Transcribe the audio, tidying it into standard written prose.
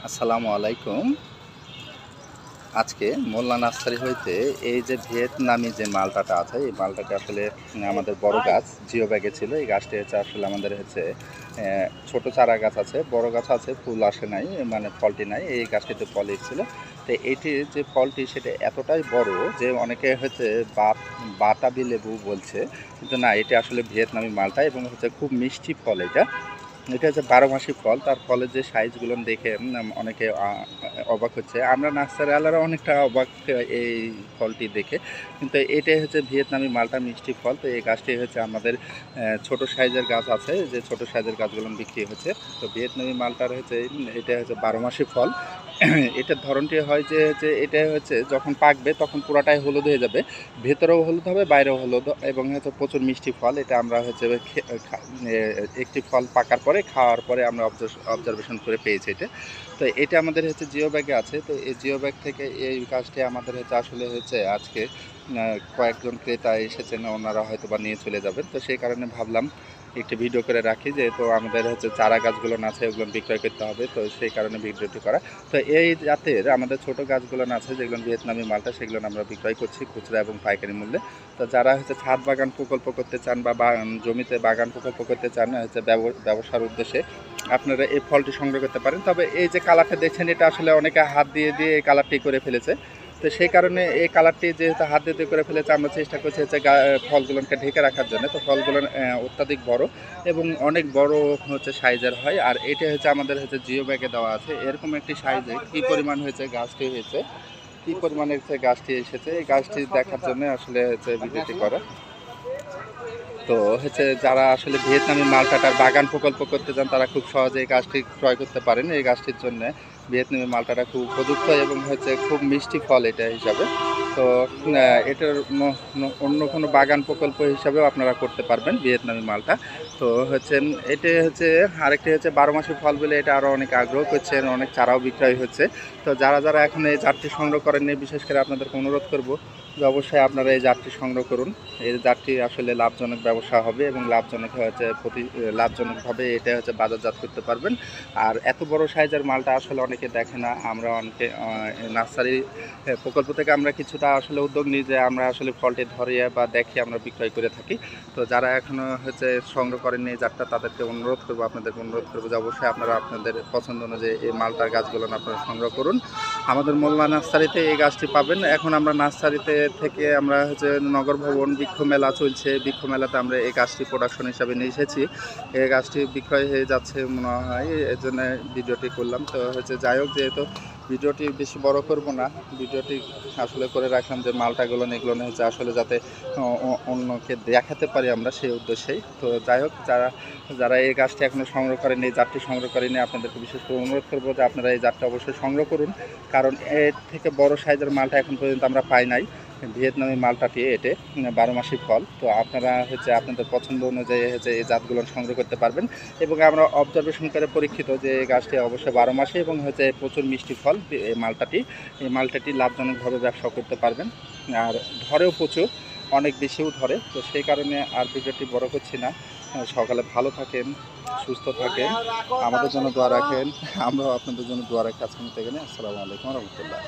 আসসালামু আলাইকুম। আজকে মোল্লা নার্সারি হইতে এই যে ভিয়েতনামি যে মালটাটা আছে, এই মালটাটা আসলে আমাদের বড় গাছ জিও ব্যাগে ছিল। এই গাছটি হচ্ছে আসলে আমাদের হচ্ছে ছোট চারা গাছ আছে, বড় গাছ আছে, ফুল আসে নাই, মানে ফলটি নাই। এই গাছটিতে ফল এসেছিল। তো এইটির যে ফলটি সেটা এতটাই বড় যে অনেকে হচ্ছে বাতাবি লেবু বলছে, কিন্তু না, এটা আসলে ভিয়েতনামি মালটা এবং হচ্ছে খুব মিষ্টি ফল এটা। এটা হচ্ছে 12 মাসি ফল। তার ফলের যে সাইজগুলো দেখে অনেকে অবাক হচ্ছে। আমরা নার্সারিওয়ালারা অনেকটা অবাক এই ফলটি দেখে। কিন্তু এটাই হচ্ছে ভিয়েতনামি মালটা মিষ্টি ফল। তো এই গাছটি হচ্ছে আমাদের ছোট সাইজের গাছ আছে, যে ছোট সাইজের গাছগুলো বিক্রি হচ্ছে। তো ভিয়েতনামি মালটার হচ্ছে এটা হচ্ছে 12 মাসি ফল। এটার ধরনটি হয় যে এটা হচ্ছে যখন পাকবে তখন পুরাটাই হলুদ হয়ে যাবে, ভেতরেও হলুদ হবে, বাইরেও হলুদ, এবং হচ্ছে প্রচুর মিষ্টি ফল। এটা আমরা হচ্ছে একটি ফল পাকার পরে খাওয়ার পরে আমরা অবজারভেশন করে পেয়েছি এটা। তো এটা আমাদের হচ্ছে জিও ব্যাগে আছে। তো এই জিও ব্যাগ থেকে এই গাছটি আমাদের হচ্ছে আসলে হচ্ছে আজকে কয়েকজন ক্রেতা এসেছেন, ওনারা হয়তো বা নিয়ে চলে যাবেন। তো সেই কারণে ভাবলাম একটি ভিডিও করে রাখি, যেহেতু আমাদের হচ্ছে চারা গাছগুলো আছে, ওগুলো বিক্রয় করতে হবে, তো সেই কারণে ভিডিওটি করা। তো এই জাতের আমাদের ছোট গাছগুলো আছে যেগুলো ভিয়েতনামি মালটা, সেগুলো আমরা বিক্রয় করছি খুচরা এবং পাইকারি মূল্যে। তো যারা হচ্ছে ছাদ বাগান প্রকল্প করতে চান বা জমিতে বাগান প্রকল্প করতে চান হচ্ছে ব্যবসার উদ্দেশ্যে, আপনারা এই ফলটি সংগ্রহ করতে পারেন। তবে এই যে কালারটা দেখছেন, এটা আসলে অনেকে হাত দিয়ে দিয়ে এই কালারটি করে ফেলেছে। তো সেই কারণে এই কালারটি যেহেতু হাত দিয়ে করে ফেলেছে, আমরা চেষ্টা করছি হচ্ছে ফলগুলোকে ঢেকে রাখার জন্য। তো ফলগুলো অত্যাধিক বড় এবং অনেক বড় হচ্ছে সাইজের হয়। আর এটা হচ্ছে আমাদের হচ্ছে জিও ব্যাগে দেওয়া আছে। এরকম একটি সাইজে কী পরিমাণ হয়েছে গাছটি হয়েছে, কী পরিমাণে হচ্ছে গাছটি এসেছে, এই গাছটি দেখার জন্য আসলে হচ্ছে ভিডিওটি করা। তো হচ্ছে যারা আসলে ভিয়েতনামি মালটাটার বাগান প্রকল্প করতে চান, তারা খুব সহজে এই গাছটি ক্রয় করতে পারেন। এই গাছটির জন্য ভিয়েতনামি মালটাটা খুব উপযুক্ত এবং হচ্ছে খুব মিষ্টি ফল এটা হিসাবে। তো এটার অন্য কোনো বাগান প্রকল্প হিসাবেও আপনারা করতে পারবেন ভিয়েতনামি মালটা। তো হচ্ছে এটা হচ্ছে আরেকটি হচ্ছে 12 মাসি ফল বলে এটা আরও অনেক আগ্রহ করছেন, অনেক চারাও বিক্রয় হচ্ছে। তো যারা যারা এখন এই জাতটি সংগ্রহ করেননি, বিশেষ করে আপনাদেরকে অনুরোধ করব যে অবশ্যই আপনারা এই জাতটি সংগ্রহ করুন। এই জাতটি আসলে লাভজনক ব্যবসা হবে এবং লাভজনকভাবে এটা হচ্ছে বাজারজাত করতে পারবেন। আর এত বড় সাইজের মালটা আসলে অনেকে দেখে না। আমরা অনেকে নার্সারি প্রকল্প থেকে আমরা কিছুটা আসলে উদ্যোগ নিই যে আমরা আসলে ফলটি ধরিয়ে বা দেখে আমরা বিক্রয় করে থাকি। তো যারা এখনও হচ্ছে সংগ্রহ করেননি এই জাতটা, তাদেরকে আপনাদেরকে অনুরোধ করবো যে অবশ্যই আপনারা আপনাদের পছন্দ অনুযায়ী এই মালটার গাছগুলো আপনারা সংগ্রহ করুন। আমাদের মোল্লা নার্সারিতে এই গাছটি পাবেন। এখন আমরা নার্সারিতে থেকে আমরা হচ্ছে নগর ভবন বৃক্ষ মেলা চলছে, বৃক্ষ মেলাতে আমরা এই গাছটি প্রোডাকশন হিসাবে নিয়ে এসেছি। এই গাছটি বিক্রয় হয়ে যাচ্ছে মনে হয়, এই জন্য ভিডিওটি করলাম। তো হচ্ছে যাই হোক, যেহেতু ভিডিওটি বেশি বড় করব না, ভিডিওটি আসলে করে রাখলাম যে মালটাগুলো এগুলো হচ্ছে আসলে যাতে অন্যকে দেখাতে পারি আমরা, সেই উদ্দেশ্যেই। তো যাই হোক, যারা যারা এই গাছটি এখনও সংগ্রহ করেনি, এই জাতটি সংগ্রহ করেনি, আপনাদেরকে বিশেষ করে অনুরোধ করবো যে আপনারা এই জাতটা অবশ্যই সংগ্রহ করুন। কারণ এর থেকে বড় সাইজের মালটা এখন পর্যন্ত আমরা পাই নাই। ভিয়েতনামি মালটাটি এটে 12 মাসি ফল। তো আপনারা হচ্ছে আপনাদের পছন্দ অনুযায়ী হচ্ছে এই জাতগুলো সংগ্রহ করতে পারবেন। এবং আমরা অবজারভেশন করে পরীক্ষিত যে এই গাছটি অবশ্যই 12 মাসি এবং হচ্ছে প্রচুর মিষ্টি ফল। এই মালটাটি লাভজনকভাবে ব্যবসা করতে পারবেন। আর ধরেও প্রচুর, অনেক বেশিও ধরে। তো সেই কারণে আর ভিডিওটি বড় করছি না। সকালে ভালো থাকেন, সুস্থ থাকেন, আমাদের জন্য দোয়া রাখেন, আমরাও আপনাদের জন্য দোয়া রাখি। আজকের মতো এখানে। আসসালামু আলাইকুম ওয়া রাহমাতুল্লাহ।